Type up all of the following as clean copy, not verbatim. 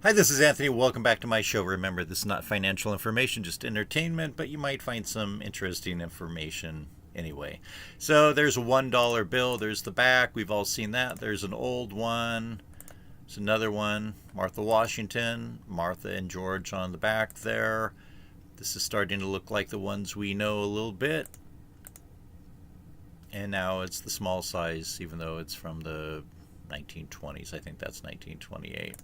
Hi, this is Anthony. Welcome back to my show. Remember, this is not financial information, just entertainment, but you might find some interesting information anyway. So there's a $1 bill. There's the back. We've all seen that. There's an old one. There's another one. Martha Washington, Martha and George on the back there. This is starting to look like the ones we know a little bit. And now it's the small size, even though it's from the 1920s. I think that's 1928.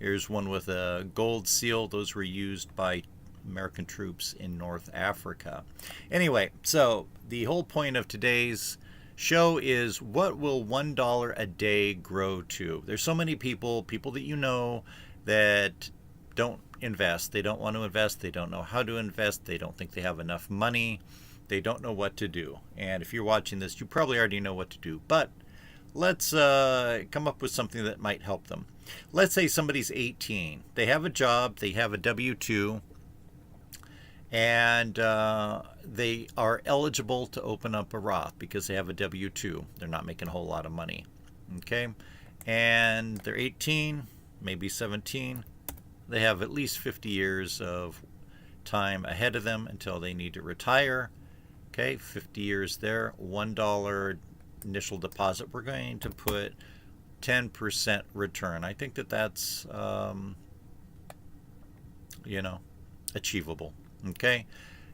Here's one with a gold seal. Those were used by American troops in North Africa. Anyway, so the whole point of today's show is, what will $1 a day grow to? There's so many people that you know, that don't invest. They don't want to invest. They don't know how to invest. They don't think they have enough money. They don't know what to do. And if you're watching this, you probably already know what to do. But let's come up with something that might help them. Let's say somebody's 18. They have a job. They have a W-2. And they are eligible to open up a Roth because they have a W-2. They're not making a whole lot of money. Okay? And they're 18, maybe 17. They have at least 50 years of time ahead of them until they need to retire. Okay, 50 years there. $1 initial deposit. We're going to put 10% return. I think that's achievable. Okay,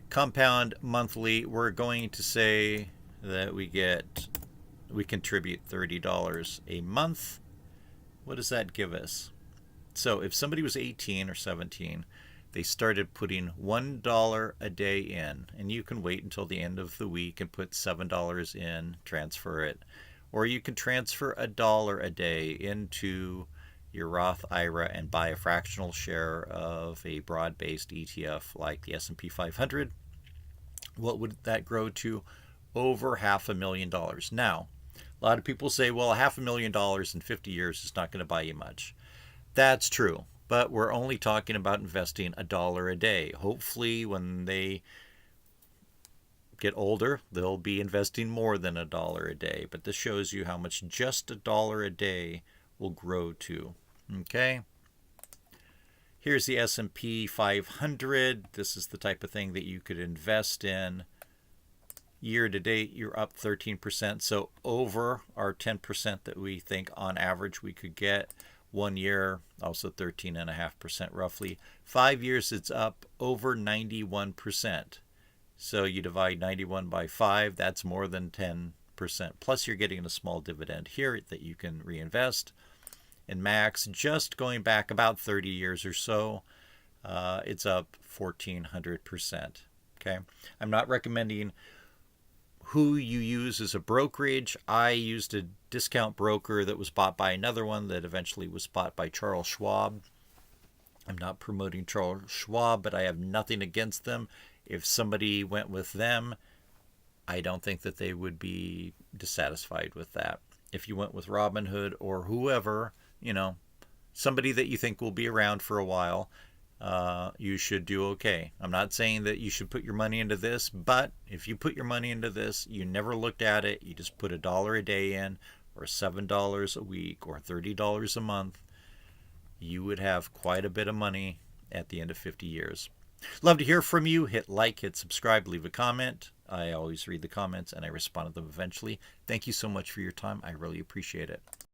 compound monthly. We're going to say that we contribute $30 a month. What does that give us? So if somebody was 18 or 17, they started putting $1 a day in, and you can wait until the end of the week and put $7 in, transfer it. Or you can transfer $1 a day into your Roth IRA and buy a fractional share of a broad-based ETF like the S&P 500. What would that grow to? Over $500,000. Now, a lot of people say, well, $500,000 in 50 years is not going to buy you much. That's true, but we're only talking about investing $1 a day. Hopefully, when they get older, they'll be investing more than $1 a day. But this shows you how much just $1 a day will grow to. Okay. Here's the S&P 500. This is the type of thing that you could invest in. Year to date, you're up 13%. So over our 10% that we think on average we could get. 1 year, also 13.5% roughly. 5 years, it's up over 91%. So you divide 91 by 5, that's more than 10%. Plus you're getting a small dividend here that you can reinvest. And max, just going back about 30 years or so, it's up 1,400%. Okay, I'm not recommending who you use as a brokerage. I used a discount broker that was bought by another one that eventually was bought by Charles Schwab. I'm not promoting Charles Schwab, but I have nothing against them. If somebody went with them, I don't think that they would be dissatisfied with that. If you went with Robinhood or whoever, somebody that you think will be around for a while, you should do okay. I'm not saying that you should put your money into this, but if you put your money into this, you never looked at it, you just put $1 a day in, or $7 a week, or $30 a month, you would have quite a bit of money at the end of 50 years. Love to hear from you. Hit like, hit subscribe, leave a comment. I always read the comments and I respond to them eventually. Thank you so much for your time. I really appreciate it.